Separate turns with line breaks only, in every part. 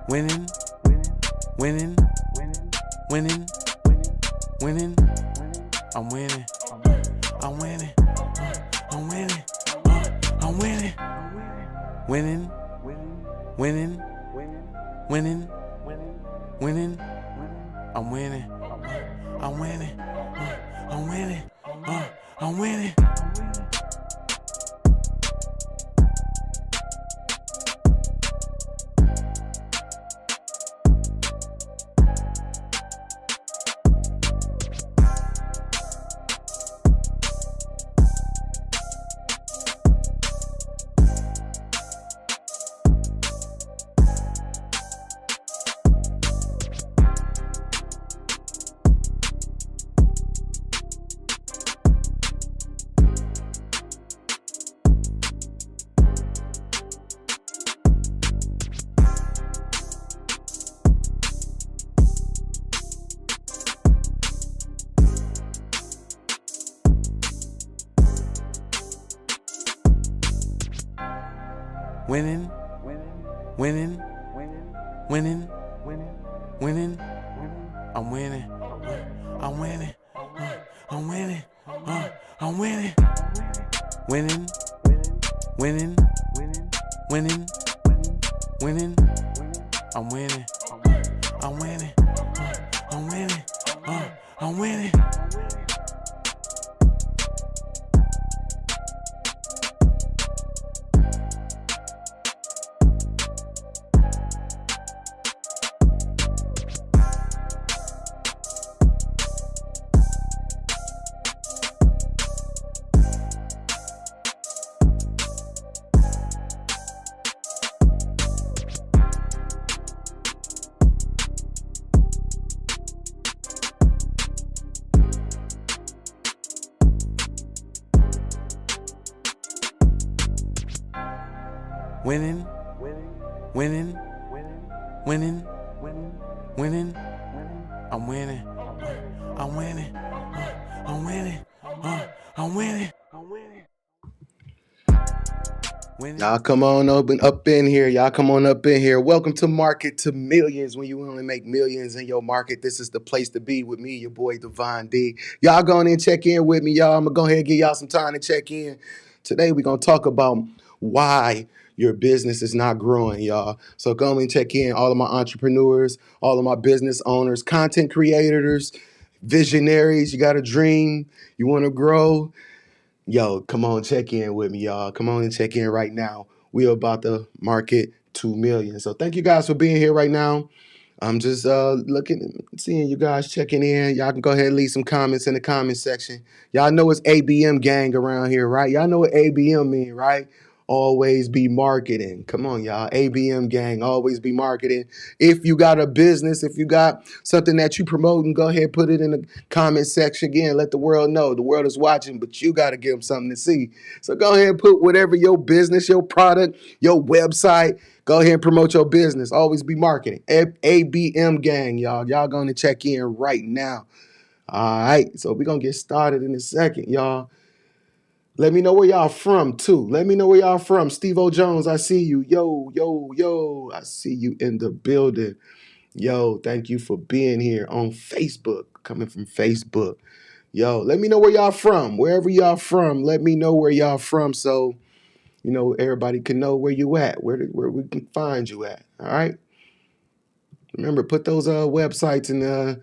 Winning, winning, winning, winning. I'm winning. I'm winning. I'm winning. I'm winning. Winning, winning, winning, winning. I'm winning. I'm winning. I'm winning. I'm winning. Winning, winning, winning, winning. I'm winning. I'm winning. I'm winning. I'm winning. Winning, winning, winning, winning. I'm winning. I'm winning. I'm winning. I'm winning. Winning, winning, winning, winning. I'm winning. I'm winning. I'm winning. I'm winning.
Y'all come on up in here. Y'all come on up in here. Welcome to Market to Millions. When you want to make millions in your market, this is the place to be with me, your boy Devon D. Y'all go in and check in with me, y'all. I'm going to go ahead and give y'all some time to check in. Today, we're going to talk about why your business is not growing, y'all. So go and check in. All of my entrepreneurs, all of my business owners, content creators, visionaries. You got a dream. You want to grow. Yo, come on, check in with me, y'all. Come on and check in right now. We are about to market 2 million. So thank you guys for being here right now. I'm just seeing you guys checking in. Y'all can go ahead and leave some comments in the comment section. Y'all know it's ABM gang around here, right? Y'all know what ABM mean, right? Always be marketing. Come on, y'all. ABM gang, always be marketing. If you got a business, if you got something that you promoting, go ahead, put it in the comment section again. Let the world know. The world is watching, but you got to give them something to see. So go ahead and put whatever your business, your product, your website, go ahead and promote your business. Always be marketing. ABM gang, y'all. Y'all going to check in right now. All right. So we're going to get started in a second, y'all. Let me know where y'all from, too. Let me know where y'all from. Steve-O Jones, I see you. Yo. I see you in the building. Yo, thank you for being here on Facebook. Coming from Facebook. Yo, let me know where y'all from. Wherever y'all from, let me know where y'all from so, everybody can know where you at, where we can find you at. All right? Remember, put those websites and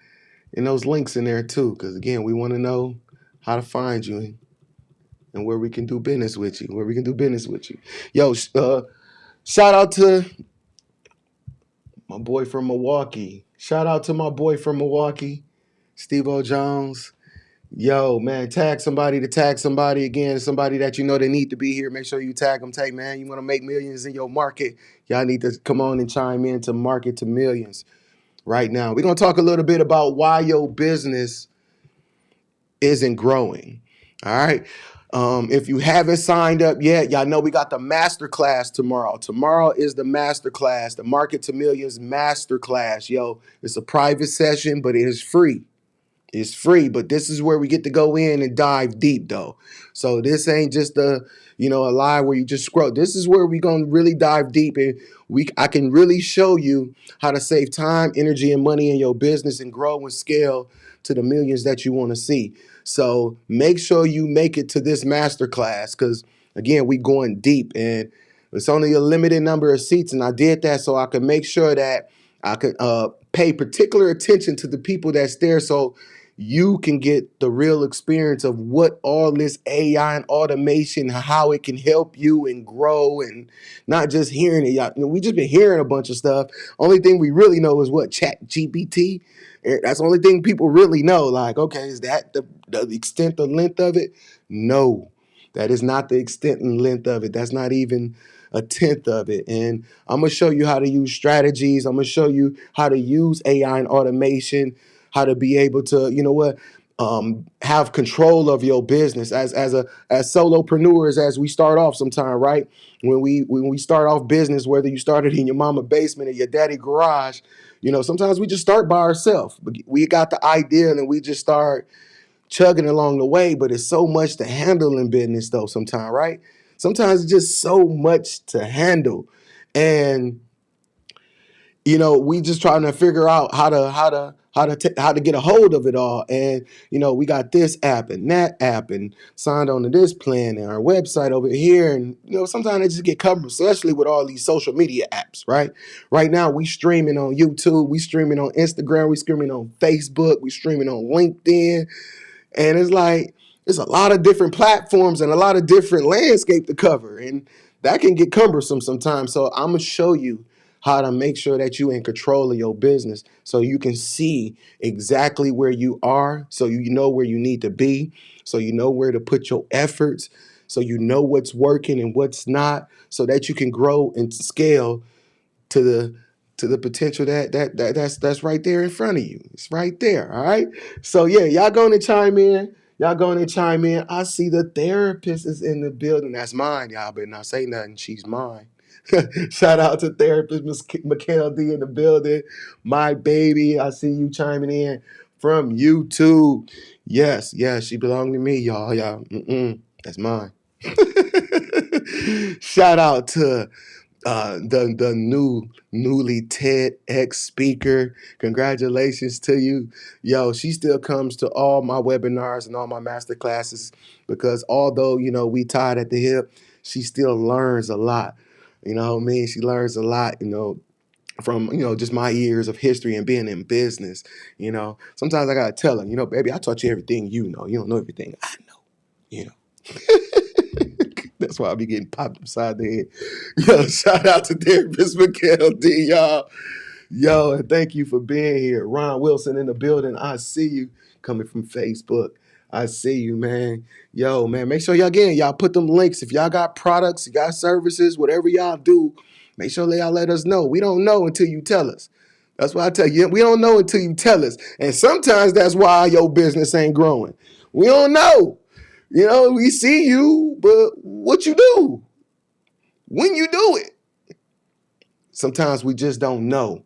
those links in there, too, because, again, we want to know how to find you and where we can do business with you, Yo, shout out to my boy from Milwaukee. Steve-O Jones. Yo, man, tag somebody again, somebody that you know they need to be here. Make sure you tag them. Hey, man, you want to make millions in your market? Y'all need to come on and chime in to Market to Millions right now. We're going to talk a little bit about why your business isn't growing. All right. If you haven't signed up yet, y'all know we got the MASTERCLASS tomorrow. Tomorrow is the MASTERCLASS, the Market to Millions MASTERCLASS. Yo, it's a private session, but it is free. It's free, but this is where we get to go in and dive deep though. So this ain't just a live where you just scroll. This is where we gonna really dive deep, and I can really show you how to save time, energy, and money in your business and grow and scale to the millions that you want to see. So make sure you make it to this masterclass, because again, we going deep, and it's only a limited number of seats, and I did that so I could make sure that I could pay particular attention to the people that's there, so you can get the real experience of what all this AI and automation, how it can help you and grow, and not just hearing it. We just been hearing a bunch of stuff. Only thing we really know is what Chat GPT. That's the only thing people really know. Like, okay, is that the extent, the length of it? No, that is not the extent and length of it. That's not even a tenth of it. And I'm gonna show you how to use strategies. I'm gonna show you how to use AI and automation, how to be able to, have control of your business as solopreneurs, as we start off sometime, right? When we start off business, whether you started in your mama basement or your daddy garage, sometimes we just start by ourselves. We got the idea and we just start chugging along the way, but it's so much to handle in business though sometimes, right? Sometimes it's just so much to handle. And we just trying to figure out how to get a hold of it all. And we got this app and that app and signed on to this plan and our website over here. And sometimes they just get covered, especially with all these social media apps, right? Right now we streaming on YouTube, we streaming on Instagram, we streaming on Facebook, we streaming on LinkedIn. And it's like, it's a lot of different platforms and a lot of different landscape to cover. And that can get cumbersome sometimes. So I'm going to show you how to make sure that you're in control of your business so you can see exactly where you are, so you know where you need to be, so you know where to put your efforts, so you know what's working and what's not, so that you can grow and scale to the potential that's right there in front of you. It's right there. All right. So yeah, y'all going to chime in. I see the therapist is in the building. That's mine. Y'all better not say nothing. She's mine. Shout out to therapist Miss Mikhail D in the building. My baby. I see you chiming in from YouTube. Yes, she belonged to me, y'all. That's mine. Shout out to the newly TEDx speaker. Congratulations to you. Yo, she still comes to all my webinars and all my master classes, because although, we tied at the hip, she still learns a lot. You know what I mean? She learns a lot, from, just my years of history and being in business. Sometimes I got to tell her, baby, I taught you everything you know. You don't know everything I know, That's why I be getting popped upside the head. Yo, shout out to therapist Mikhail D, y'all. Yo, and thank you for being here. Ron Wilson in the building. I see you coming from Facebook. I see you, man. Yo, man, make sure y'all put them links. If y'all got products, you got services, whatever y'all do, make sure y'all let us know. We don't know until you tell us. That's why I tell you, we don't know until you tell us. And sometimes that's why your business ain't growing. We don't know. We see you, but what you do when you do it, sometimes we just don't know.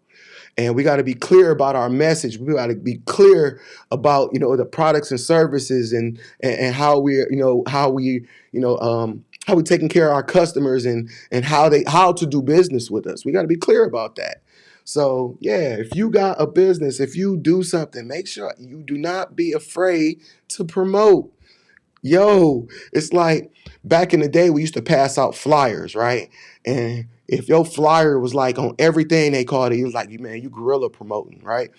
And we got to be clear about our message. We got to be clear about, the products and services and how we're, how we taking care of our customers and how to do business with us. We got to be clear about that. So yeah, if you got a business, if you do something, make sure you do not be afraid to promote. Yo, it's like back in the day, we used to pass out flyers, right? And if your flyer was like on everything they called it, was like, man, you guerrilla promoting, right?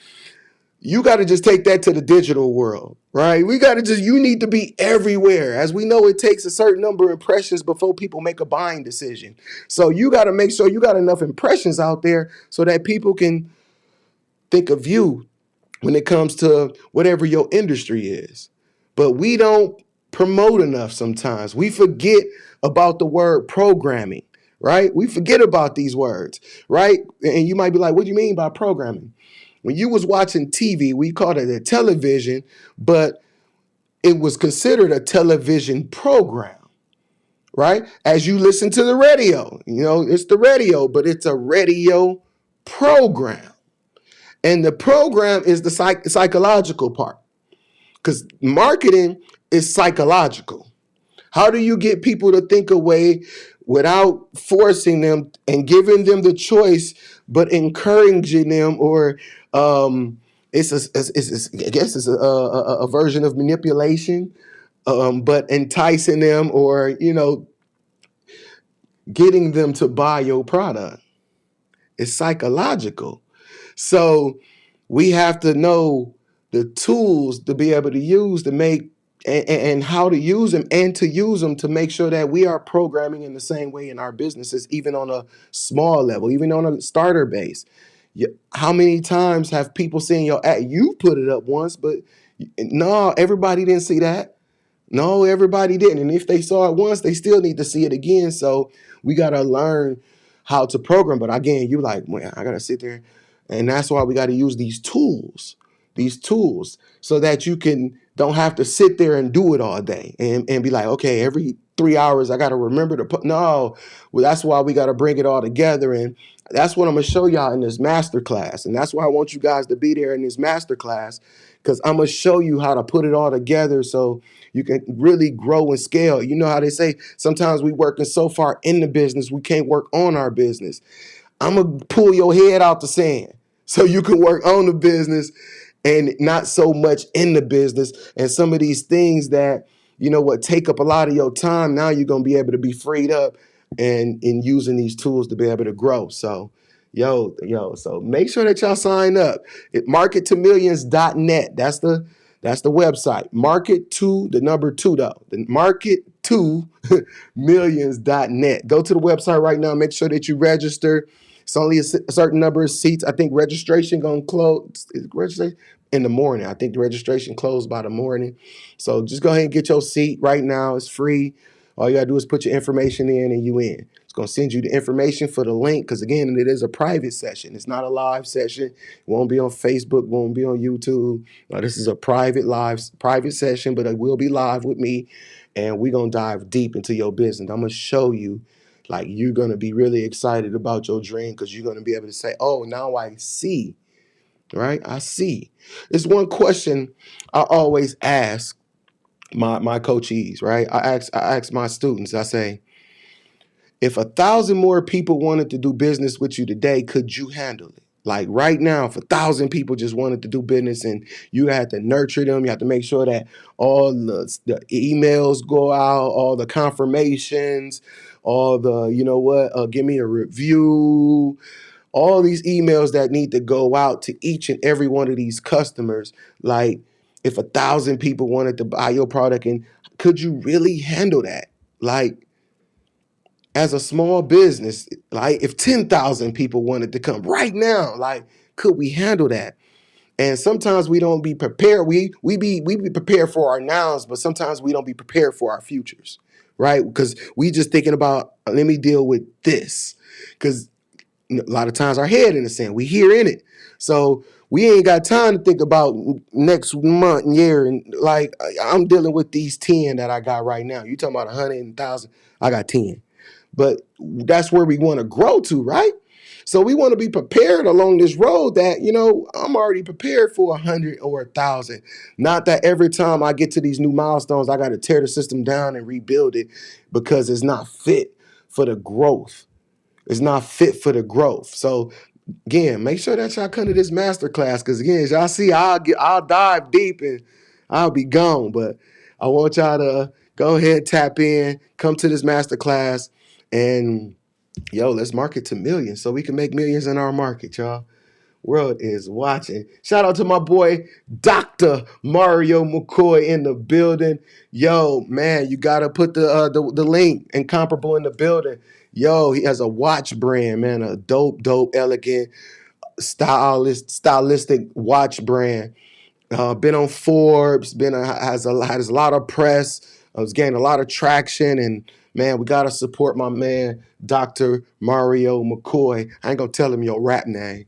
You got to just take that to the digital world, right? You need to be everywhere. As we know, it takes a certain number of impressions before people make a buying decision. So you got to make sure you got enough impressions out there so that people can think of you when it comes to whatever your industry is. But we don't promote enough sometimes. We forget about the word programming, right? We forget about these words, right? And you might be like, what do you mean by programming? When you was watching TV, we called it a television, but it was considered a television program, right? As you listen to the radio, it's the radio, but it's a radio program. And the program is the psychological part. because marketing is psychological. How do you get people to think a way without forcing them and giving them the choice, but encouraging them, or I guess it's a version of manipulation, but enticing them, or getting them to buy your product. It's psychological. So we have to know the tools to be able to use to make and how to use them, and to use them to make sure that we are programming in the same way in our businesses, even on a small level, even on a starter base. How many times have people seen your ad? You put it up once, but no, everybody didn't see that. No, everybody didn't. And if they saw it once, they still need to see it again. So we got to learn how to program. But again, you like, man, I got to sit there. And that's why we got to use these tools so that you don't have to sit there and do it all day and be like, okay, every 3 hours, I got to remember to put, no, well, that's why we got to bring it all together. And that's what I'm going to show y'all in this masterclass. And that's why I want you guys to be there in this masterclass, because I'm going to show you how to put it all together so you can really grow and scale. You know how they say sometimes we working so far in the business, we can't work on our business. I'm going to pull your head out the sand so you can work on the business and not so much in the business. And some of these things that, take up a lot of your time, now you're going to be able to be freed up and in using these tools to be able to grow. So, so make sure that y'all sign up at markettomillions.net. That's the website. Market to the number 2 though. The market to millions.net. Go to the website right now. Make sure that you register. It's only a certain number of seats. I think registration going to close. Is registration in the morning? I think the registration closed by the morning. So just go ahead and get your seat right now. It's free. All you got to do is put your information in and you in. It's going to send you the information for the link, because, again, it is a private session. It's not a live session. It won't be on Facebook. Won't be on YouTube. No, this is a private session, but it will be live with me, and we're going to dive deep into your business. I'm going to show you, like, you're going to be really excited about your dream, because you're going to be able to say, oh, now I see, right? I see. There's one question I always ask my coachees, right? I ask my students, I say, if 1,000 more people wanted to do business with you today, could you handle it? Like right now, if 1,000 people just wanted to do business and you had to nurture them, you have to make sure that all the emails go out, all the confirmations, all the, give me a review, all these emails that need to go out to each and every one of these customers. Like if 1,000 people wanted to buy your product, and could you really handle that? Like, as a small business, like if 10,000 people wanted to come right now, like, could we handle that? And sometimes we don't be prepared. We be prepared for our nows, but sometimes we don't be prepared for our futures, right? Because we just thinking about, let me deal with this. Because a lot of times our head in the sand, we hear in it. So we ain't got time to think about next month and year. And like, I'm dealing with these 10 that I got right now. You talking about 100,000, I got 10. But that's where we want to grow to, right? So we want to be prepared along this road that, I'm already prepared for 100 or 1,000. Not that every time I get to these new milestones, I got to tear the system down and rebuild it because it's not fit for the growth. It's not fit for the growth. So again, make sure that y'all come to this masterclass, because again, as y'all see, I'll dive deep and I'll be gone. But I want y'all to go ahead, tap in, come to this masterclass. And let's market to millions so we can make millions in our market, y'all. World is watching. Shout out to my boy, Dr. Mario McCoy in the building. Yo, man, you got to put the link and comparable in the building. Yo, he has a watch brand, man, a dope, elegant, stylistic watch brand. Been on Forbes, has a lot of press. Was getting a lot of traction, and man, we gotta support my man, Dr. Mario McCoy. I ain't gonna tell him your rap name.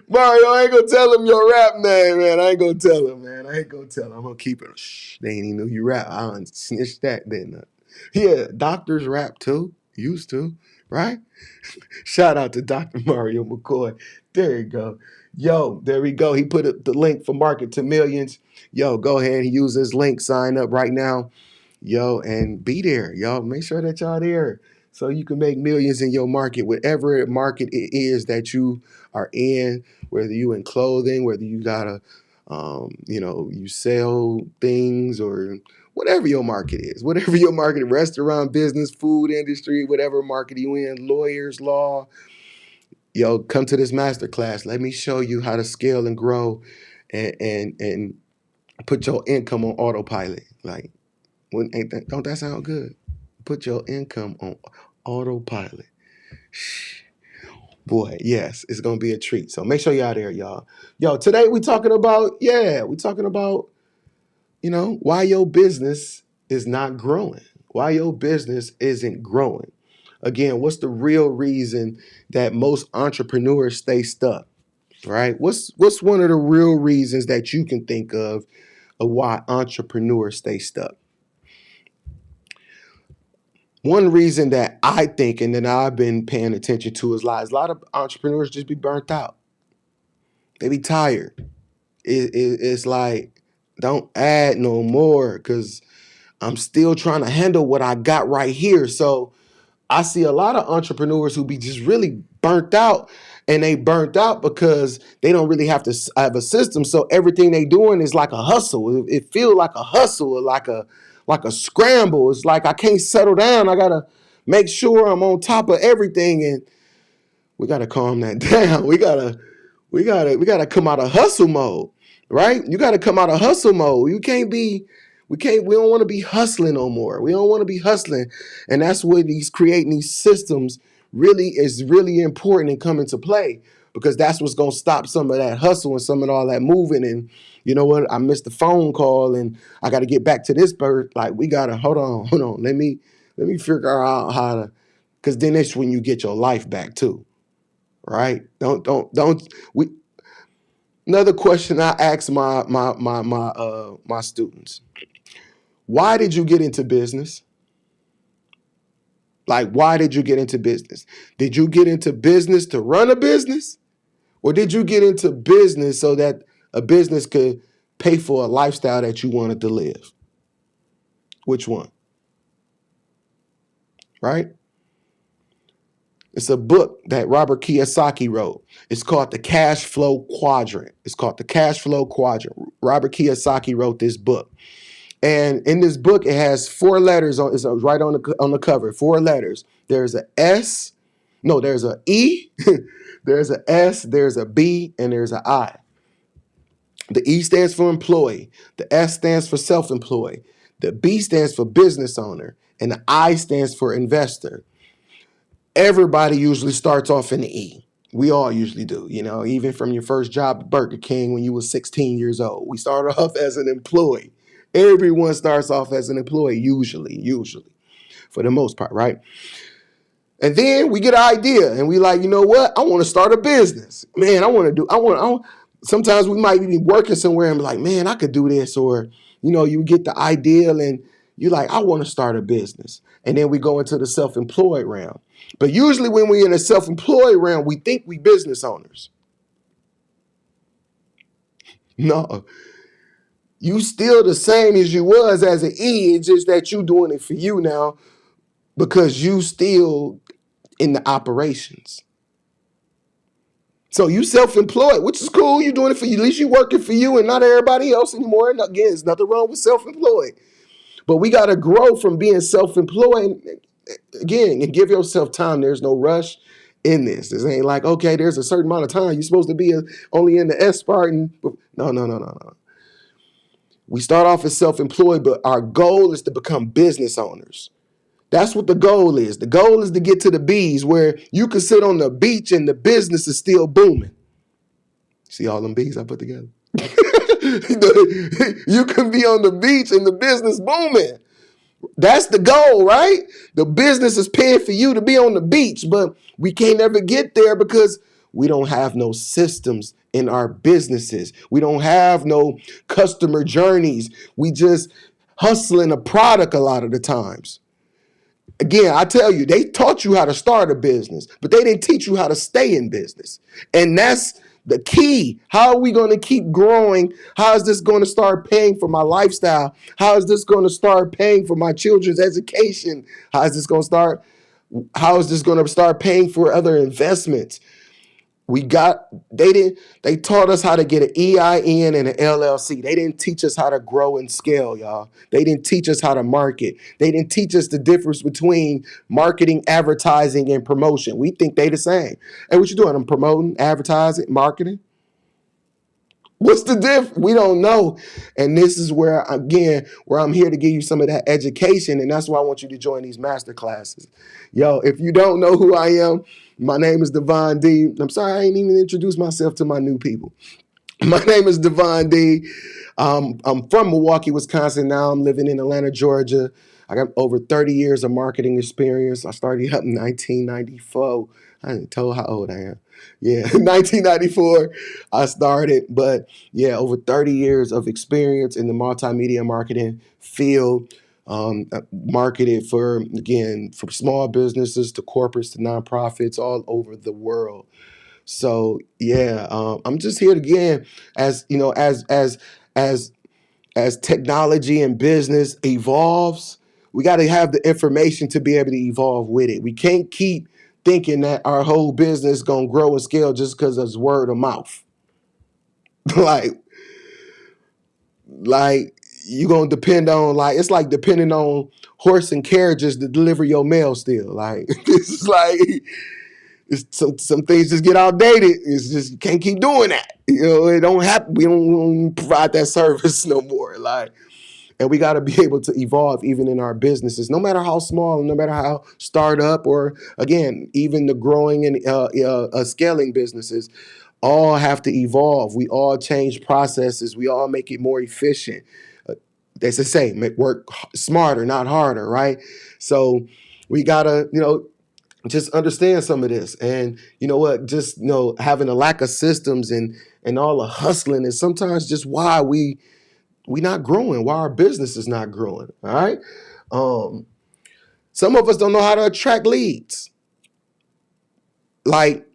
Mario, I ain't gonna tell him your rap name, man. I ain't gonna tell him, man. I ain't gonna tell him. I'm gonna keep it. Shh, they ain't even know you rap. I done snitched that, didn't I? Yeah, doctors rap too. Used to, right? Shout out to Dr. Mario McCoy. There you go. Yo, there we go. He put the link for Market to Millions. Yo, go ahead and use this link. Sign up right now. Yo, and be there. Y'all make sure that y'all there so you can make millions in your market, whatever market it is that you are in, whether you in clothing, whether you gotta, you sell things or whatever your market is, whatever your market, restaurant, business, food industry, whatever market you in, lawyers, law. Yo, come to this masterclass. Let me show you how to scale and grow and put your income on autopilot. Like, don't that sound good? Put your income on autopilot. Boy, yes, it's gonna be a treat. So make sure y'all there, y'all. Yo, today we talking about, why your business is not growing. Why your business isn't growing. Again, what's the real reason that most entrepreneurs stay stuck? Right? What's one of the real reasons that you can think of why entrepreneurs stay stuck? One reason that I think and that I've been paying attention to is a lot of entrepreneurs just be burnt out. They be tired. It's like, don't add no more because I'm still trying to handle what I got right here. So I see a lot of entrepreneurs who be just really burnt out, and they burnt out because they don't really have to have a system. So everything they doing is like a hustle. It feels like a hustle, like a scramble. It's like I can't settle down. I gotta make sure I'm on top of everything, and we gotta calm that down. We gotta come out of hustle mode, right? You gotta come out of hustle mode. We don't want to be hustling no more. We don't want to be hustling. And that's where creating these systems is really important and come into play, because that's what's going to stop some of that hustle and some of all that moving. And you know what? I missed the phone call and I got to get back to this bird. Like, we got to hold on. Let me figure out how to, because then that's when you get your life back too. Right? We Another question I ask my students. Why did you get into business? Like, why did you get into business? Did you get into business to run a business? Or did you get into business so that a business could pay for a lifestyle that you wanted to live? Which one? Right? It's a book that Robert Kiyosaki wrote. It's called The Cash Flow Quadrant. Robert Kiyosaki wrote this book. And in this book, it has 4 letters on. It's right on the cover. 4 letters. There's a S. No, there's a E. There's a S. There's a B, and there's an I. The E stands for employee. The S stands for self-employed. The B stands for business owner, and the I stands for investor. Everybody usually starts off in the E. We all usually do, even from your first job at Burger King when you were 16 years old. We started off as an employee. Everyone starts off as an employee, usually, for the most part, right? And then we get an idea and we like, you know what? I want to start a business. Man, sometimes we might be working somewhere and be like, man, I could do this. Or, you get the idea and you're like, I want to start a business. And then we go into the self-employed realm. But usually when we're in a self-employed realm, we think we business owners. No. You still the same as you was as an E. It's just that you doing it for you now because you still in the operations. So you self-employed, which is cool. You're doing it for you. At least you working for you and not everybody else anymore. And again, there's nothing wrong with self-employed. But we got to grow from being self-employed, again, and give yourself time. There's no rush in this. This ain't like, okay, there's a certain amount of time. You're supposed to be only in the S part. No. We start off as self-employed, but our goal is to become business owners. That's what the goal is. The goal is to get to the B's where you can sit on the beach and the business is still booming. See all them B's I put together? You can be on the beach and the business booming. That's the goal, right? The business is paying for you to be on the beach, but we can't ever get there because we don't have no systems in our businesses. We don't have no customer journeys. We just hustling a product a lot of the times. Again, I tell you, they taught you how to start a business, but they didn't teach you how to stay in business. And that's The key. How are we going to keep growing? How is this going to start paying for my lifestyle? How is this going to start paying for my children's education? How is this going to start? How is this going to start paying for other investments? They taught us how to get an EIN and an LLC. They didn't teach us how to grow and scale, y'all. They didn't teach us how to market. They didn't teach us the difference between marketing, advertising, and promotion. We think they the same. Hey, what you doing? I'm promoting, advertising, marketing. What's the difference? We don't know. And this is where, again, where I'm here to give you some of that education. And that's why I want you to join these master classes. Yo, if you don't know who I am, my name is Devon D. I'm sorry, I ain't even introduced myself to my new people. My name is Devon D. I'm from Milwaukee, Wisconsin. Now I'm living in Atlanta, Georgia. I got over 30 years of marketing experience. I started up in 1994. I ain't told how old I am. Yeah, 1994 I started, but yeah, over 30 years of experience in the multimedia marketing field. Marketed for, again, from small businesses to corporates to nonprofits all over the world. So yeah, I'm just here again, as you know, as as technology and business evolves, we got to have the information to be able to evolve with it. We can't keep thinking that our whole business gonna grow and scale just because it's word of mouth. like, like you gonna depend on, like, it's like depending on horse and carriages to deliver your mail. Still, like it's like it's some things just get outdated. It's just you can't keep doing that. You know, it don't happen. We don't provide that service no more. Like. And we got to be able to evolve even in our businesses, no matter how small, no matter how startup, or again, even the growing and scaling businesses, all have to evolve. We all change processes. We all make it more efficient. As I say, make work smarter, not harder, right? So we got to, just understand some of this. And you know what, just, having a lack of systems and all the hustling is sometimes just why we not growing, why our business is not growing. All right. Some of us don't know how to attract leads. Like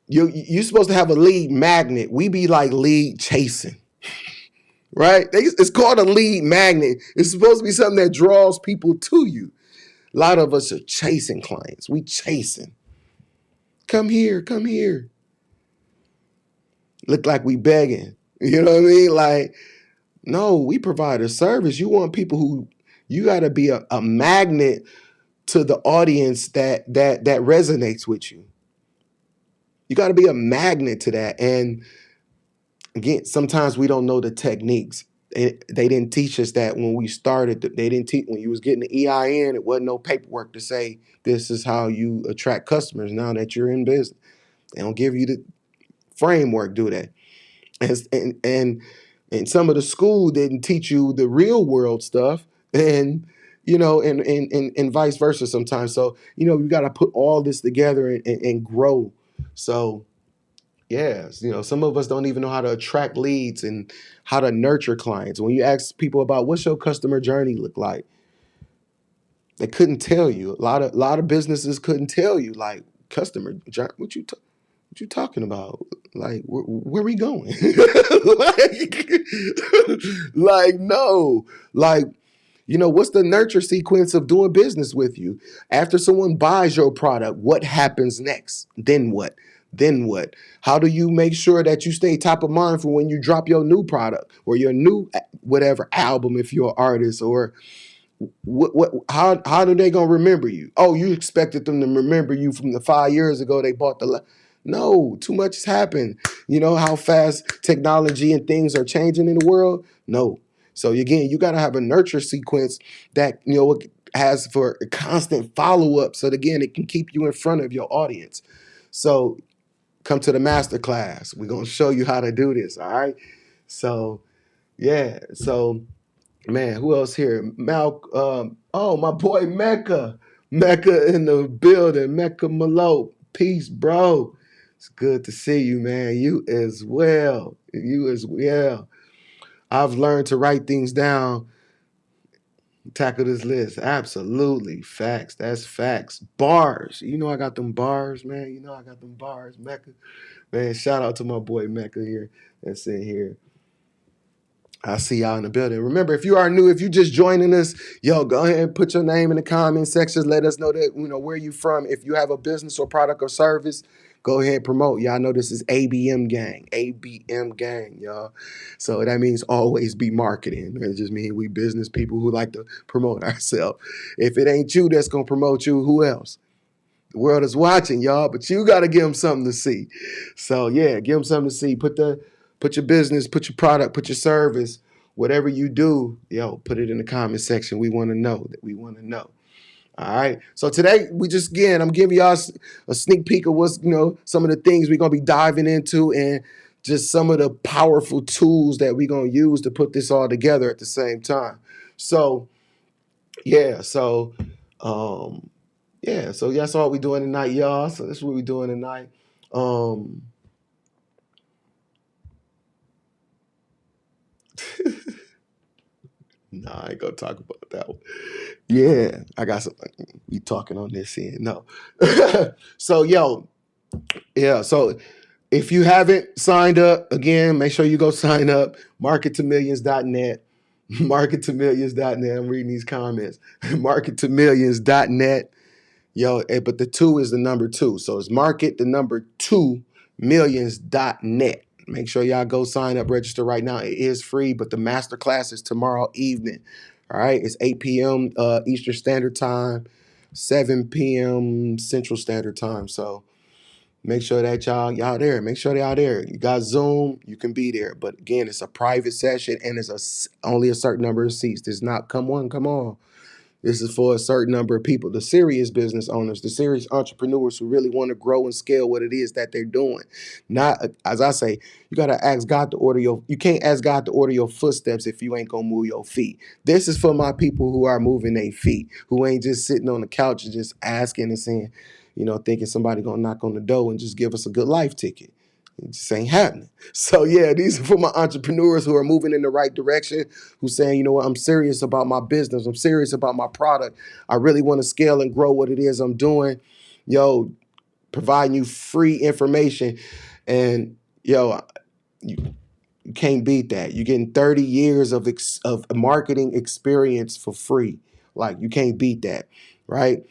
you're supposed to have a lead magnet. We be like lead chasing, right? It's called a lead magnet. It's supposed to be something that draws people to you. A lot of us are chasing clients. We chasing. Come here, come here. Look like we begging. You know what I mean? Like, no, we provide a service. You want people who, you got to be a magnet to the audience that resonates with you. You got to be a magnet to that. And again, sometimes we don't know the techniques. They didn't teach us that when we started. They didn't teach when you was getting the EIN. It wasn't no paperwork to say this is how you attract customers. Now that you're in business, they don't give you the framework. Do that. And some of the school didn't teach you the real world stuff. And and vice versa sometimes. So, you got to put all this together and grow. So, yeah, some of us don't even know how to attract leads and how to nurture clients. When you ask people about what's your customer journey look like, they couldn't tell you. A lot of businesses couldn't tell you, like, customer journey, what you talking about? Like, where we going? like, no. Like, what's the nurture sequence of doing business with you? After someone buys your product, what happens next? Then what? Then what? How do you make sure that you stay top of mind for when you drop your new product or your new whatever album if you're an artist? Or how do they gonna remember you? Oh, you expected them to remember you from the 5 years ago they bought the. No, too much has happened. You know how fast technology and things are changing in the world? No. So again, you got to have a nurture sequence that, has for a constant follow-up. So again, it can keep you in front of your audience. So come to the master class. We're going to show you how to do this. All right. So, yeah. So, man, who else here? Oh, my boy Mecca. Mecca in the building. Mecca Malo. Peace, bro. It's good to see you, man. You as well. You as well. I've learned to write things down. Tackle this list. Absolutely. Facts. That's facts. Bars. You know I got them bars, man. You know I got them bars, Mecca. Man, shout out to my boy Mecca here that's in here. I see y'all in the building. Remember, if you are new, if you just joining us, yo, go ahead and put your name in the comment sections. Let us know that where you from. If you have a business or product or service, go ahead and promote. Y'all know this is ABM gang, ABM gang, y'all. So that means always be marketing. It just means we business people who like to promote ourselves. If it ain't you that's gonna promote you, who else? The world is watching, y'all, but you got to give them something to see. So, yeah, give them something to see. Put your business, put your product, put your service, whatever you do, yo, put it in the comment section. We want to know that we want to know. All right. So today I'm giving y'all a sneak peek of what's, some of the things we're going to be diving into and just some of the powerful tools that we're going to use to put this all together at the same time. So, yeah. So that's all we're doing tonight, y'all. So that's what we're doing tonight. Nah, I ain't gonna talk about that one. Yeah, I got some. We talking on this end. No. So, so if you haven't signed up, again, make sure you go sign up. Markettomillions.net. Markettomillions.net. I'm reading these comments. Markettomillions.net. Yo, but the 2 is the number 2. So it's market the number 2 millions.net. Make sure y'all go sign up, register right now. It is free, but the masterclass is tomorrow evening. All right. It's 8 p.m. Eastern Standard Time, 7 p.m. Central Standard Time. So make sure that y'all there. Make sure y'all there. You got Zoom, you can be there. But again, it's a private session and it's only a certain number of seats. There's not come on. This is for a certain number of people, the serious business owners, the serious entrepreneurs who really want to grow and scale what it is that they're doing. Not, as I say, you got to ask God to you can't ask God to order your footsteps if you ain't going to move your feet. This is for my people who are moving their feet, who ain't just sitting on the couch and just asking and saying, thinking somebody going to knock on the door and just give us a good life ticket. It just ain't happening. So yeah, these are for my entrepreneurs who are moving in the right direction, who's saying, you know what, I'm serious about my business. I'm serious about my product. I really want to scale and grow what it is I'm doing. Yo, providing you free information. And yo, you can't beat that. You're getting 30 years of marketing experience for free. Like, you can't beat that, right?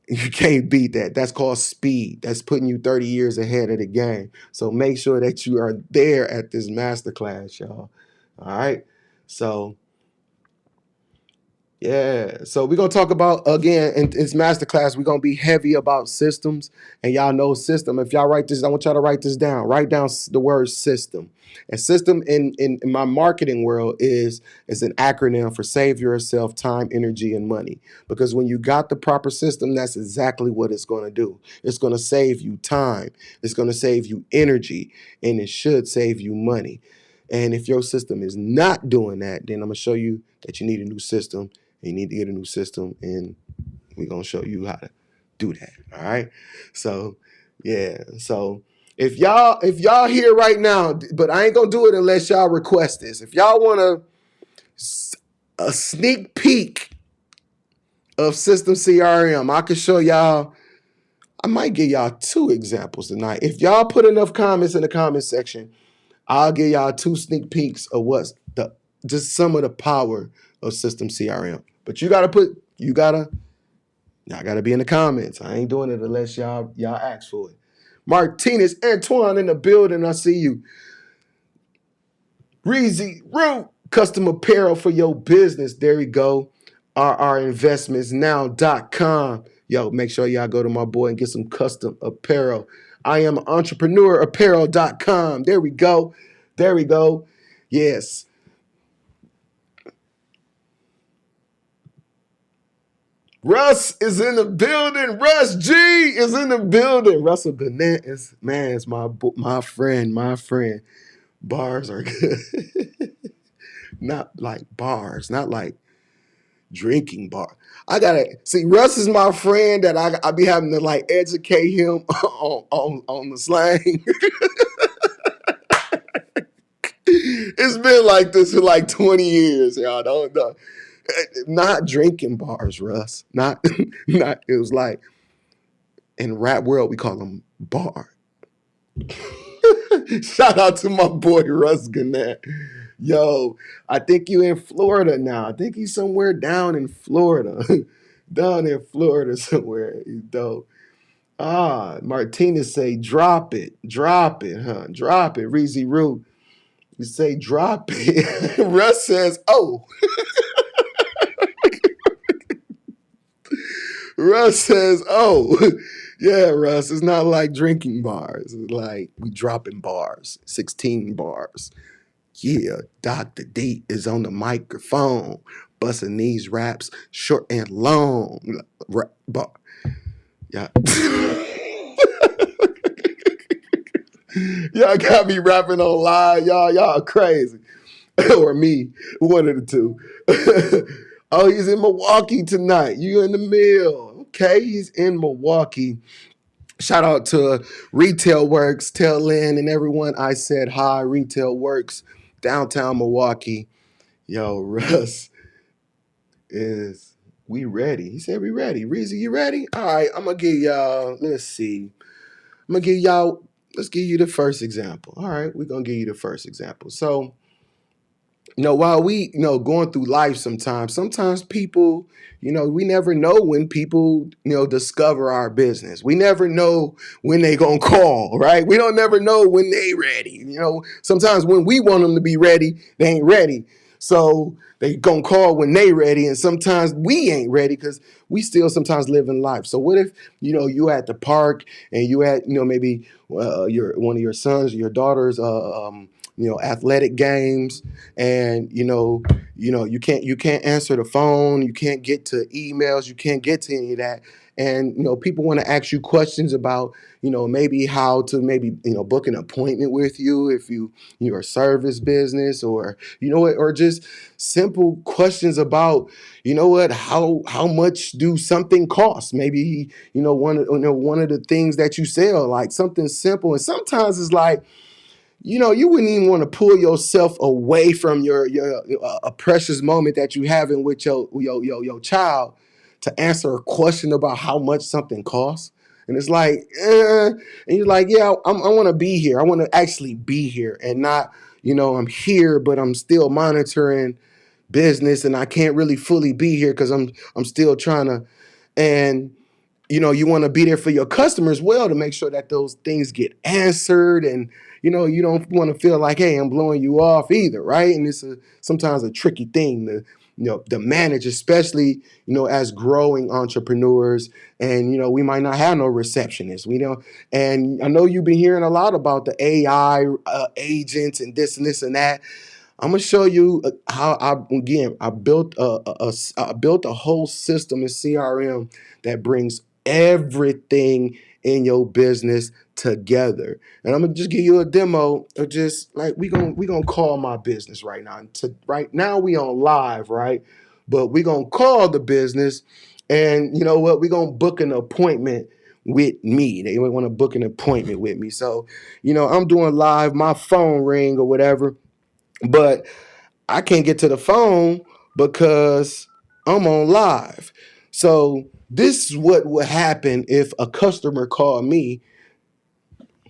You can't beat that. That's called speed. That's putting you 30 years ahead of the game. So make sure that you are there at this masterclass, y'all. All right. So, yeah. So we're going to talk about, again, in this masterclass, we're going to be heavy about systems. And y'all know system. If y'all write this, I want y'all to write this down. Write down the word system. And system in my marketing world is an acronym for save yourself time, energy, and money. Because when you got the proper system, that's exactly what it's going to do. It's going to save you time. It's going to save you energy. And it should save you money. And if your system is not doing that, then I'm going to show you that you need a new system. You need to get a new system, and we're going to show you how to do that. All right. So, yeah. So if y'all here right now, but I ain't going to do it unless y'all request this. If y'all want a sneak peek of System CRM, I can show y'all. I might give y'all 2 examples tonight. If y'all put enough comments in the comment section, I'll give y'all 2 sneak peeks of what's just some of the power of System CRM. But y'all gotta be in the comments. I ain't doing it unless y'all ask for it. Martinez Antoine in the building. I see you. Reezy Root, custom apparel for your business. There we go. RRinvestmentsnow.com. Yo, make sure y'all go to my boy and get some custom apparel. I am entrepreneurapparel.com. There we go. Yes. Russ is in the building. Russ G is in the building. Russell Burnett is my friend. Bars are good. Not like bars, not like drinking bar. I gotta see. Russ is my friend that I be having to like educate him on the slang. It's been like this for like 20 years, y'all. Don't Not drinking bars, Russ. Not, not. It was like in rap world we call them bar. Shout out to my boy Russ Gannett. Yo, I think you in Florida now. I think he's somewhere down in Florida. Down in Florida somewhere. He's dope. Martinez say drop it, huh? Drop it. Reezy Roo, you say drop it. Russ says, oh. Russ says, oh. Yeah, Russ, it's not like drinking bars. It's like we dropping bars, 16 bars. Yeah, Dr. D is on the microphone, busting these raps short and long. Yeah. Y'all got me rapping on live. Y'all crazy. Or me, one of the two. Oh, he's in Milwaukee tonight. You in the mill. Okay, he's in Milwaukee. Shout out to Retail Works, Tell Lynn, and everyone I said hi. Retail Works, downtown Milwaukee. Yo, Russ we ready? He said we ready. Reezy, you ready? All right, I'm going to give y'all, let's see. Let's give you the first example. All right, we're going to give you the first example. So, while we, going through life sometimes people, we never know when people, discover our business. We never know when they gonna call, right? We don't never know when they ready. Sometimes when we want them to be ready, they ain't ready. So they gonna call when they ready, and sometimes we ain't ready because we still sometimes live in life. So what if, you at the park and you at, maybe one of your sons or your daughters, athletic games, and you can't answer the phone, you can't get to emails, you can't get to any of that, and people want to ask you questions about maybe how to book an appointment with you if you're a service business, or or just simple questions about how much do something cost, maybe one of the things that you sell, like something simple. And sometimes it's like you wouldn't even want to pull yourself away from your a precious moment that you having with your child to answer a question about how much something costs. And it's like, and you're like, yeah, I want to be here. I want to actually be here, and not, I'm here, but I'm still monitoring business, and I can't really fully be here because I'm still trying to, and you want to be there for your customers well to make sure that those things get answered, and you don't want to feel like, hey, I'm blowing you off either, right? And it's sometimes a tricky thing to manage, especially as growing entrepreneurs, and we might not have no receptionist. And I know you've been hearing a lot about the AI agents and this and that. I'm gonna show you how I built a whole system in CRM that brings everything in your business together. And I'm gonna just give you a demo of just like we gonna call my business right now. Right now we on live, right? But we gonna call the business, and you know what? We gonna book an appointment with me. They want to book an appointment with me. So I'm doing live, my phone ring or whatever, but I can't get to the phone because I'm on live. So this is what would happen if a customer called me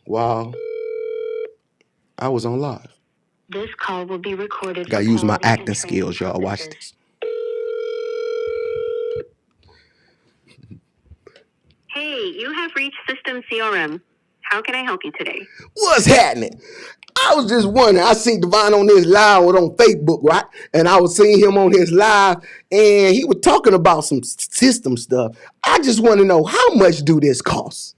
while I was on live.
This call will be recorded.
Gotta use my acting skills, y'all. Watch this.
Hey, you have reached System CRM. How can I help you today?
What's happening? I was just wondering. I seen Divine on his live on Facebook, right? And I was seeing him on his live, and he was talking about some system stuff. I just want to know, how much do this cost?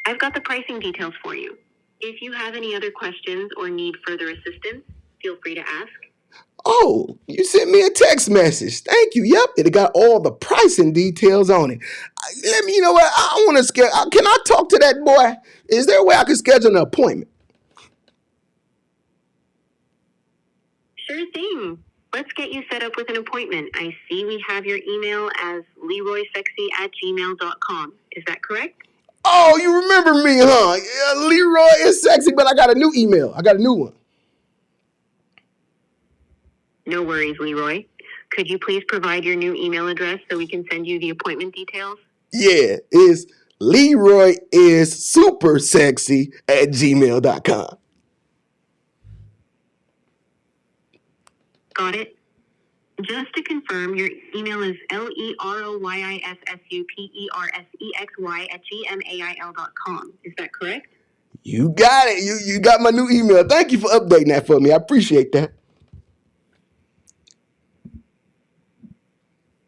I've got the pricing details for you. If you have any other questions or need further assistance, feel free to ask.
Oh, you sent me a text message. Thank you. Yep, it got all the pricing details on it. Let me, what? I want to schedule. Can I talk to that boy? Is there a way I can schedule an appointment?
Sure thing. Let's get you set up with an appointment. I see we have your email as leroysexy@gmail.com. Is that correct?
Oh, you remember me, huh? Yeah, Leroy is sexy, but I got a new email. I got a new one.
No worries, Leroy. Could you please provide your new email address so we can send you the appointment details?
Yeah, it's Leroy is super sexy at gmail.com.
Got it. Just to confirm, your email is leroyissupersexy@gmail.com. Is that correct?
You got it. You got my new email. Thank you for updating that for me. I appreciate that.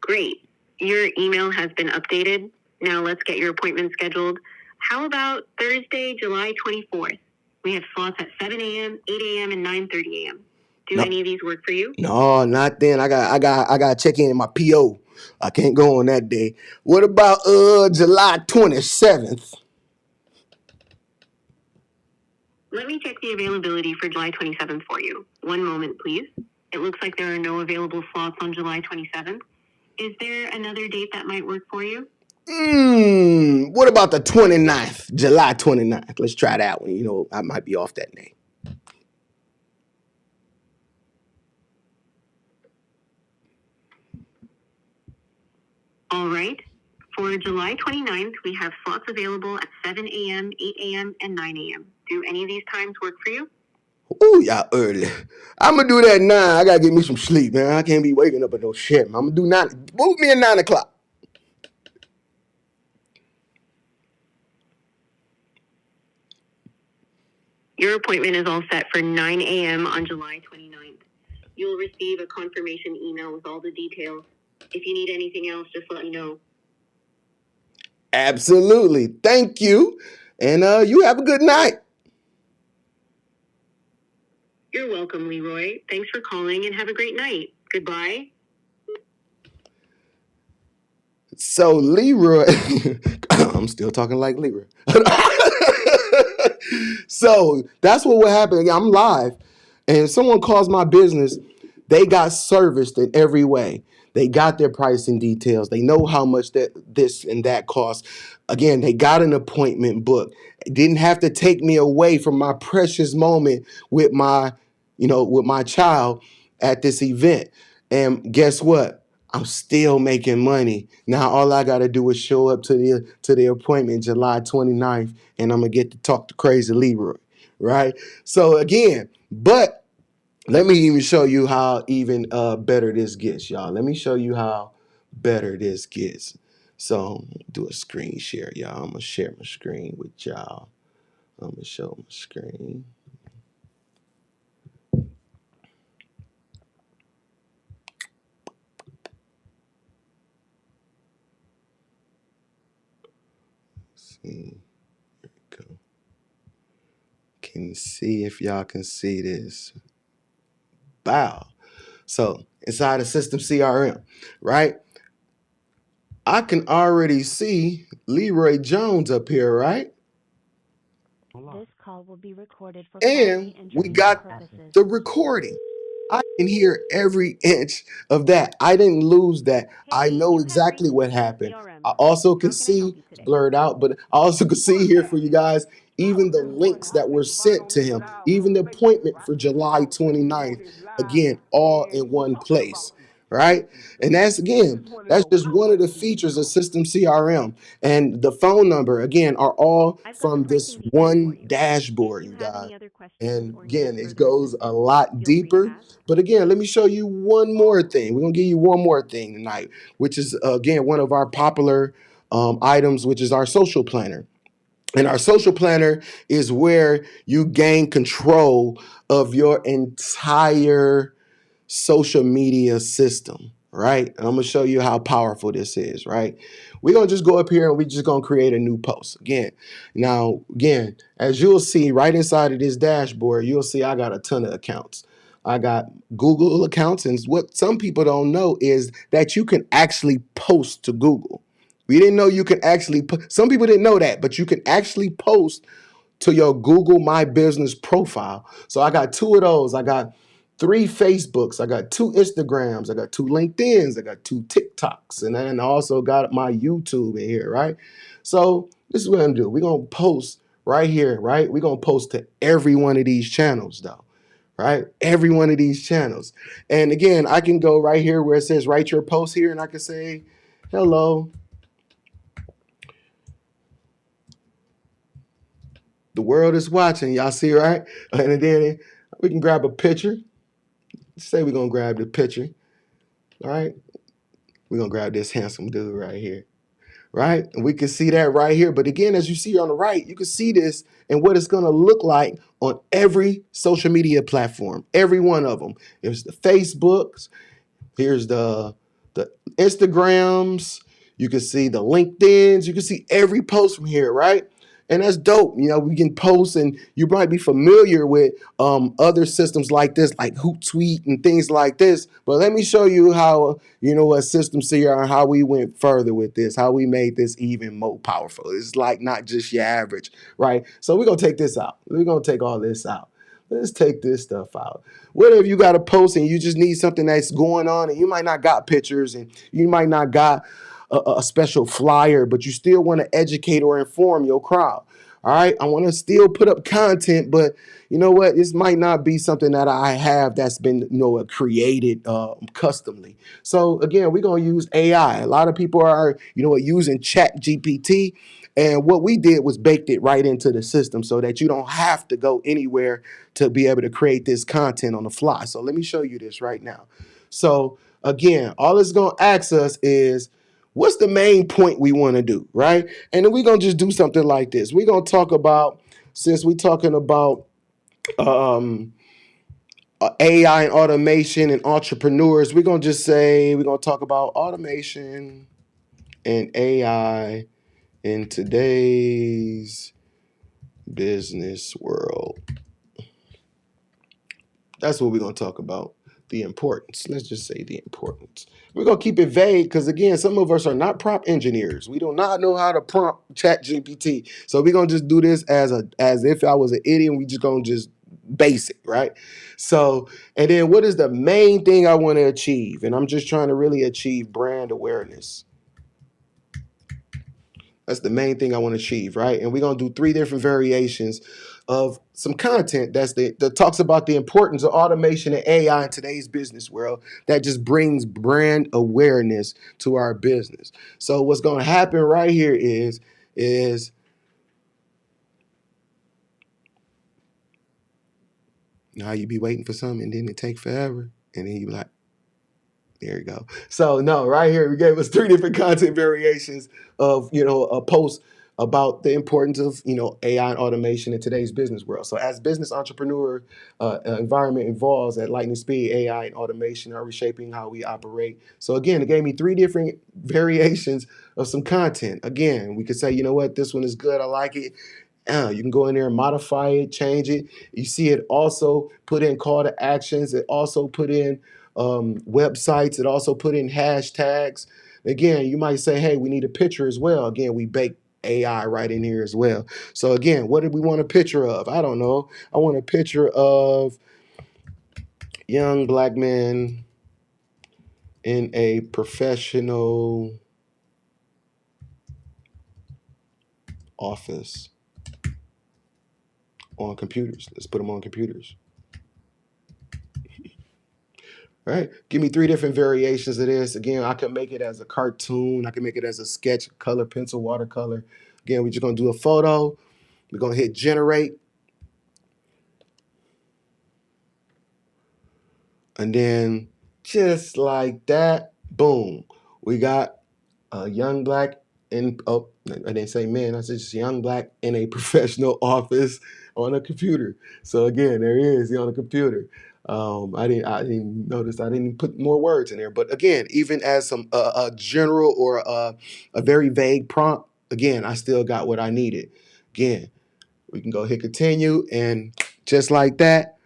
Great. Your email has been updated. Now let's get your appointment scheduled. How about Thursday, July 24th? We have slots at 7 a.m., 8 a.m., and 9:30 a.m. Do any of these work for you?
No, not then. I got to check in my PO. I can't go on that day. What about July 27th?
Let me check the availability for July 27th for you. One moment, please. It looks like there are no available slots on July 27th. Is there another date that might work for you?
What about the 29th? July 29th. Let's try that one. You know, I might be off that day.
All right. For July 29th, we have slots available at 7 a.m., 8 a.m., and 9 a.m. Do any of these times work for you?
Ooh, y'all early. I'm going to do that at 9. I got to get me some sleep, man. I can't be waking up at no shit. I'm going to do 9. Move me at 9 o'clock.
Your appointment is all set for 9 a.m. on July 29th. You'll receive a confirmation email with all the details. If you need anything else, just let me know.
Absolutely. Thank you. And you have a good night.
You're welcome, Leroy. Thanks for calling and have a great night. Goodbye.
So Leroy, I'm still talking like Leroy. So that's what would happen. I'm live, and if someone calls my business, they got serviced in every way. They got their pricing details. They know how much that this and that costs. Again, they got an appointment booked. It didn't have to take me away from my precious moment with my child at this event. And guess what? I'm still making money. Now all I gotta do is show up to the appointment July 29th, and I'm gonna get to talk to Crazy Leroy, right? So again, but let me even show you how even better this gets, y'all. Let me show you how better this gets. So do a screen share, y'all. I'm gonna share my screen with y'all. I'm gonna show my screen. See, there we go. Can see if y'all can see this. Wow. So inside the system CRM, right? I can already see Leroy Jones up here, right?
This call will be recorded for
And
quality and
we
training
got
purposes.
the recording. I can hear every inch of that. I didn't lose that. I
Hey,
know
you have
exactly
reached
what
System
happened.
CRM.
I also can
How can I help
see
you today?
blurred out, but I also can see here for you guys even the links that were sent to him, even the appointment for July 29th, again, all in one place, right? And that's just one of the features of System CRM. And the phone number, again, are all
I've got the
from this
pricing details for
one
you. If
dashboard,
you
you
have
guys.
any other questions
And
or need
again, it
further
goes a
assistance,
lot
feel free to
deeper.
ask.
But again, let me show you one more thing. We're going to give you one more thing tonight, which is, again, one of our popular items, which is our social planner. And our social planner is where you gain control of your entire social media system, right? And I'm gonna show you how powerful this is, right? We're gonna just go up here and we're just gonna create a new post again. Now, again, as you'll see right inside of this dashboard, you'll see I got a ton of accounts. I got Google accounts, and what some people don't know is that you can actually post to Google. We didn't know you can actually, some people didn't know that, but you can actually post to your Google My Business profile. So I got 2 of those. I got 3 Facebooks. I got 2 Instagrams. I got 2 LinkedIns. I got 2 TikToks. And then I also got my YouTube in here, right? So this is what I'm doing. We're going to post right here, right? We're going to post to every one of these channels, though, right? Every one of these channels. And again, I can go right here where it says write your post here, and I can say, hello, the world is watching. Y'all see, right? And then we can grab a picture. Say we're going to grab the picture. All right. We're going to grab this handsome dude right here. Right? And we can see that right here. But again, as you see on the right, you can see this and what it's going to look like on every social media platform. Every one of them. There's the Facebooks. Here's the Instagrams. You can see the LinkedIns. You can see every post from here, right? And that's dope. You know, we can post, and you might be familiar with other systems like this, like Hootsuite and things like this. But let me show you how, you know, a system here and how we went further with this, how we made this even more powerful. It's like not just your average, right? So we're going to take this out. We're going to take all this out. Let's take this stuff out. What if you got a post and you just need something that's going on, and you might not got pictures, and you might not got a special flyer, but you still want to educate or inform your crowd. All right. I want to still put up content, but you know what? This might not be something that I have that's been, you know, created customly. So again, we're going to use AI. A lot of people are, you know, using Chat GPT. And what we did was baked it right into the system so that you don't have to go anywhere to be able to create this content on the fly. So let me show you this right now. So again, all it's going to ask us is, what's the main point we want to do, right? And then we're going to just do something like this. We're going to talk about, since we're talking about AI and automation and entrepreneurs, we're going to just say, we're going to talk about automation and AI in today's business world. That's what we're going to talk about. The importance. Let's just say the importance. We're going to keep it vague because, again, some of us are not prompt engineers. We do not know how to prompt Chat GPT. So we're going to just do this as if I was an idiot, and we just going to just base it, right? So, and then what is the main thing I want to achieve? And I'm just trying to really achieve brand awareness. That's the main thing I want to achieve, right? And we're going to do 3 different variations of some content that talks about the importance of automation and AI in today's business world that just brings brand awareness to our business. So what's going to happen right here is now you be waiting for something and then it take forever, and then you be like, there you go. So no, right here we gave us 3 different content variations of, you know, a post about the importance of, you know, AI and automation in today's business world. So as business entrepreneur environment evolves at lightning speed, AI and automation are reshaping how we operate. So again, it gave me 3 different variations of some content. Again, we could say, you know what, this one is good, I like it. You can go in there and modify it, change it. You see it also put in call to actions. It also put in websites. It also put in hashtags. Again, you might say, hey, we need a picture as well. Again, we bake AI right in here as well. So again, what did we want a picture of? I don't know. I want a picture of young black men in a professional office on computers. Let's put them on computers. All right, give me 3 different variations of this. Again, I can make it as a cartoon. I can make it as a sketch, color, pencil, watercolor. Again, we're just going to do a photo. We're going to hit generate. And then just like that, boom, we got a young black in, oh, I didn't say men, I said just young black in a professional office on a computer. So again, there he is on a computer. I didn't notice, I didn't put more words in there. But again, even as some a general or a very vague prompt, again, I still got what I needed. Again, we can go hit continue, and just like that,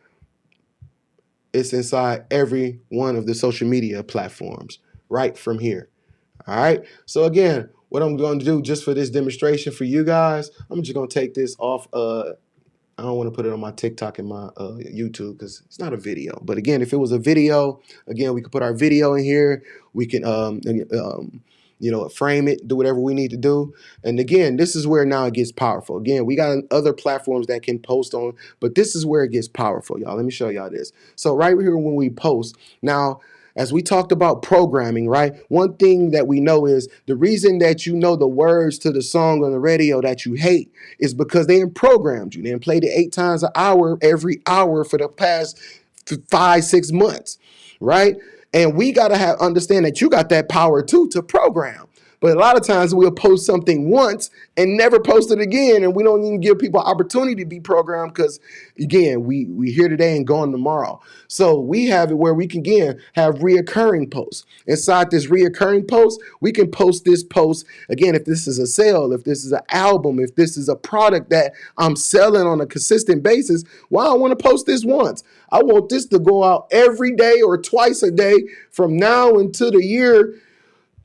it's inside every one of the social media platforms right from here. All right. So again, what I'm going to do just for this demonstration for you guys, I'm just going to take this off. I don't want to put it on my TikTok and my YouTube because it's not a video. But again, if it was a video, again, we could put our video in here. We can frame it, do whatever we need to do. And again, this is where now it gets powerful. Again, we got other platforms that can post on, but this is where it gets powerful, y'all. Let me show y'all this. So right here, when we post now, as we talked about programming, right? One thing that we know is the reason that you know the words to the song on the radio that you hate is because they programmed you. They played it 8 times an hour, every hour for the past 5-6 months, right? And we got to understand that you got that power too to program. But a lot of times we'll post something once and never post it again. And we don't even give people opportunity to be programmed because, again, we here today and gone tomorrow. So we have it where we can, again, have reoccurring posts. Inside this reoccurring post, we can post this post, again, if this is a sale, if this is an album, if this is a product that I'm selling on a consistent basis, well, I want to post this once. I want this to go out every day or twice a day from now until the year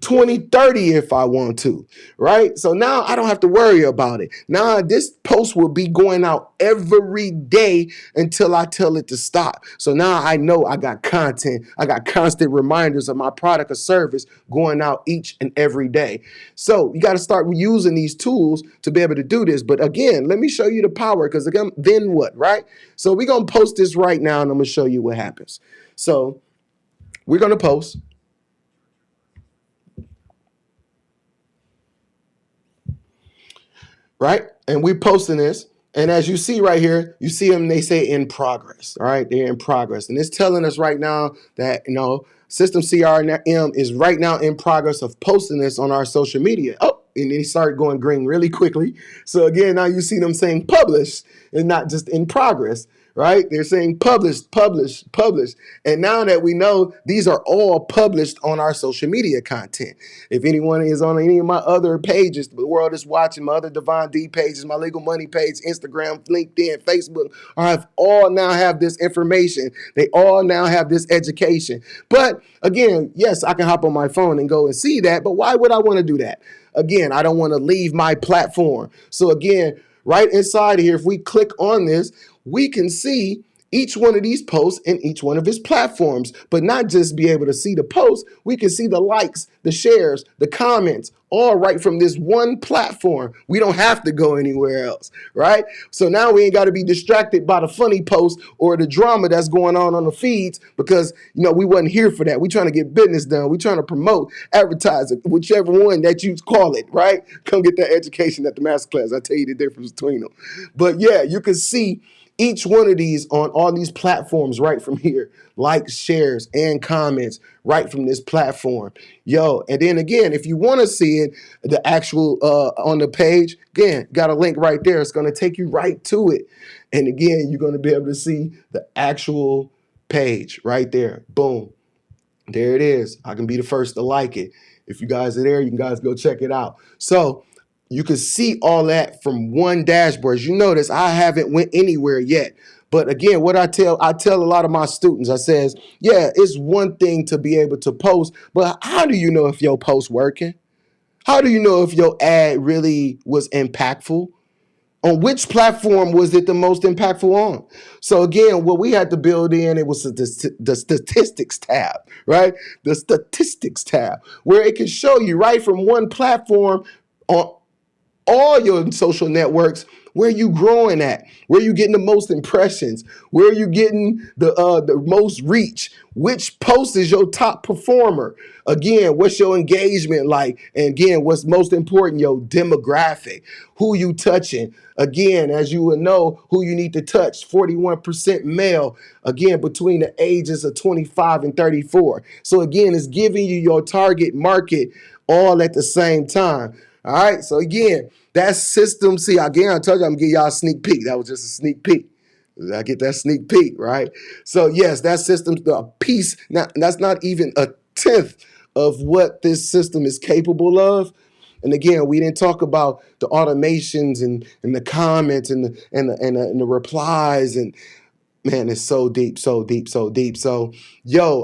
2030 if I want to, right? So now I don't have to worry about it. Now this post will be going out every day until I tell it to stop. So now I know I got content. I got constant reminders of my product or service going out each and every day. So you got to start using these tools to be able to do this. But again, let me show you the power, because again, then what, right? So we're going to post this right now and I'm going to show you what happens. So we're going to post. Right? And we're posting this. And as you see right here, you see them, they say in progress. All right, they're in progress. And it's telling us right now that, System CRM is right now in progress of posting this on our social media. Oh, and then he started going green really quickly. So again, now you see them saying publish and not just in progress. Right? They're saying published, published, published. And now that we know these are all published on our social media content. If anyone is on any of my other pages, the World Is Watching, my other Divine D pages, my Legal Money page, Instagram, LinkedIn, Facebook, all now have this information. They all now have this education. But again, yes, I can hop on my phone and go and see that. But why would I want to do that? Again, I don't want to leave my platform. So again, right inside here, if we click on this, we can see each one of these posts in each one of his platforms, but not just be able to see the posts. We can see the likes, the shares, the comments, all right from this one platform. We don't have to go anywhere else, right? So now we ain't got to be distracted by the funny posts or the drama that's going on the feeds because, we wasn't here for that. We trying to get business done. We trying to promote, advertise it, whichever one that you call it, right? Come get that education at the masterclass. I'll tell you the difference between them. But yeah, you can see each one of these on all these platforms right from here, likes, shares, and comments right from this platform. And then again, if you want to see it, the actual on the page, again, got a link right there. It's going to take you right to it. And again, you're going to be able to see the actual page right there. Boom. There it is. I can be the first to like it. If you guys are there, you guys go check it out. So you can see all that from one dashboard. As you notice, I haven't went anywhere yet. But again, what I tell a lot of my students, I says, yeah, it's one thing to be able to post, but how do you know if your post working? How do you know if your ad really was impactful? On which platform was it the most impactful on? So again, what we had to build in, it was the statistics tab, right? The statistics tab, where it can show you right from one platform on all your social networks, where you growing at, where you getting the most impressions, where you getting the most reach, which post is your top performer. Again, what's your engagement like? And again, what's most important, your demographic, who you touching. Again, as you would know, who you need to touch, 41% male, again, between the ages of 25 and 34. So again, it's giving you your target market all at the same time. All right, so again, that's system. See, again, I told you I'm gonna give y'all a sneak peek. That was just a sneak peek. I get that sneak peek, right? So yes, that system's a piece. Now, that's not even a tenth of what this system is capable of. And again, we didn't talk about the automations and the comments and the replies and. Man, it's so deep, so deep, so deep. So,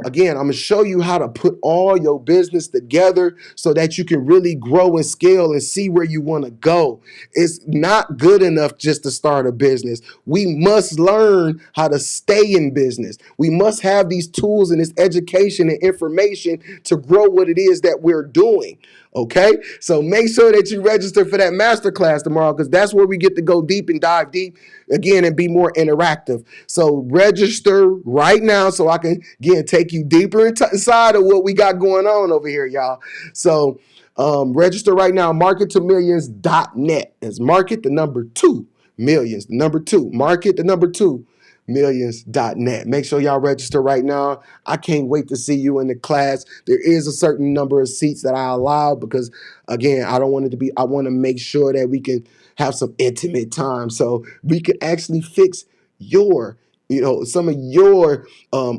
again, I'm going to show you how to put all your business together so that you can really grow and scale and see where you want to go. It's not good enough just to start a business. We must learn how to stay in business. We must have these tools and this education and information to grow what it is that we're doing. Okay, so make sure that you register for that masterclass tomorrow, because that's where we get to go deep and dive deep again and be more interactive. So register right now so I can again take you deeper inside of what we got going on over here, y'all. So register right now, markettomillions.net. It's market the number 2 millions, the number 2, market the number 2 millions.net. Make sure y'all register right now. I can't wait to see you in the class. There is a certain number of seats that I allow because, again, I want to make sure that we can have some intimate time so we can actually fix some of your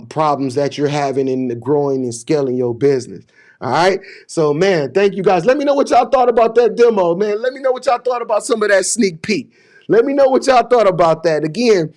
problems that you're having in the growing and scaling your business. All right. So, man, thank you guys. Let me know what y'all thought about that demo, man. Let me know what y'all thought about some of that sneak peek. Let me know what y'all thought about that. Again,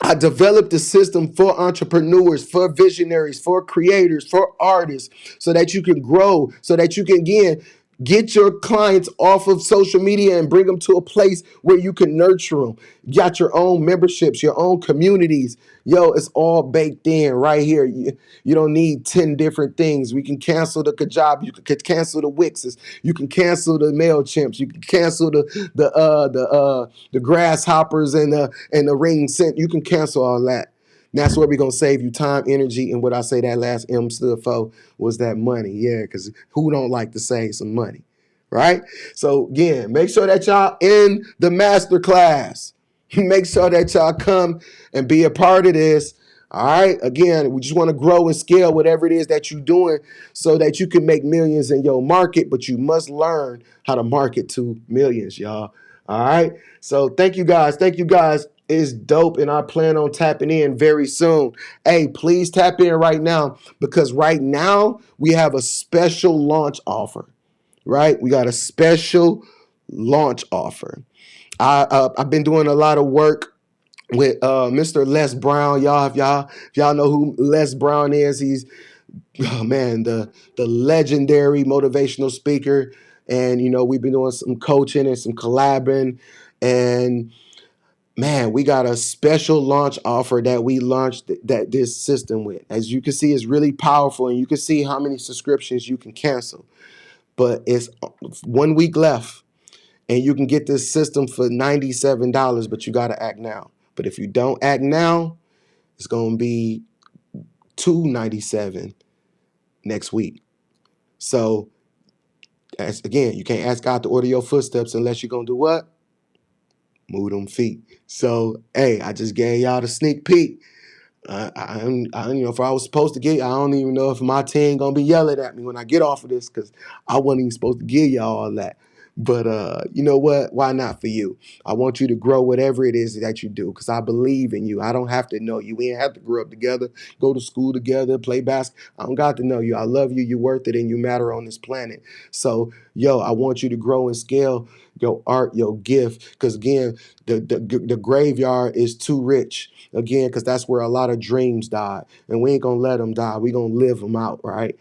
I developed a system for entrepreneurs, for visionaries, for creators, for artists, so that you can grow, so that you can, again, get your clients off of social media and bring them to a place where you can nurture them. You got your own memberships, your own communities. Yo, it's all baked in right here. You don't need 10 different things. We can cancel the Kajabi. You can cancel the Wixes. You can cancel the MailChimps. You can cancel the grasshoppers and the ring scent. You can cancel all that. And that's where we're going to save you time, energy, and what I say that last M stood for was that money. Yeah, because who don't like to save some money, right? So, again, make sure that y'all in the masterclass. Make sure that y'all come and be a part of this. All right. Again, we just want to grow and scale whatever it is that you're doing so that you can make millions in your market, but you must learn how to market to millions, y'all. All right. So thank you guys. Thank you guys. It's dope, and I plan on tapping in very soon. Hey, please tap in right now, because right now we have a special launch offer, right? We got a special launch offer. I've been doing a lot of work with Mr. Les Brown. If y'all know who Les Brown is, he's the legendary motivational speaker. And we've been doing some coaching and some collabing, and man, we got a special launch offer that we launched this system with. As you can see, it's really powerful, and you can see how many subscriptions you can cancel. But it's 1 week left, and you can get this system for $97, but you got to act now. But if you don't act now, it's going to be $297 next week. So, again, you can't ask God to order your footsteps unless you're going to do what? Move them feet. So, hey, I just gave y'all the sneak peek. If I was supposed to get, I don't even know if my team gonna be yelling at me when I get off of this, because I wasn't even supposed to give y'all all that. But you know what? Why not for you? I want you to grow whatever it is that you do, because I believe in you. I don't have to know you. We ain't have to grow up together, go to school together, play basketball. I don't got to know you. I love you. You're worth it, and you matter on this planet. So, I want you to grow and scale your art, your gift, because again, the graveyard is too rich. Again, because that's where a lot of dreams die, and we ain't gonna let them die. We gonna live them out right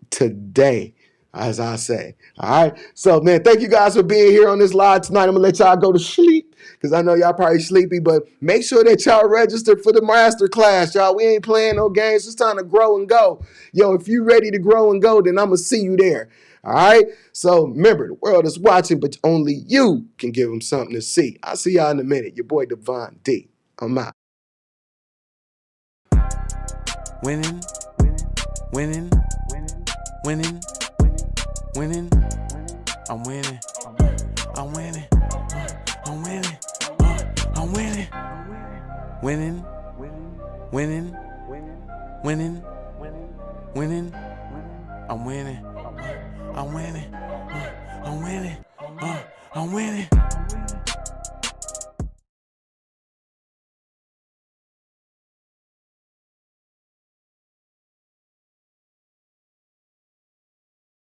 today, as I say. All right. So, man, thank you guys for being here on this live tonight. I'm gonna let y'all go to sleep, because I know y'all probably sleepy, but make sure that y'all register for the master class, y'all. We ain't playing no games. It's time to grow and go. If you ready to grow and go, then I'm gonna see you there. All right. So remember, the world is watching, but only you can give them something to see. I'll see y'all in a minute. Your boy Devon D. I'm out.
Winning, winning, winning, winning. I'm winning. I'm winning. I'm winning. I'm winning. Winning, winning, winning, winning. I'm winning. I'm winning. I'm winning. I'm winning.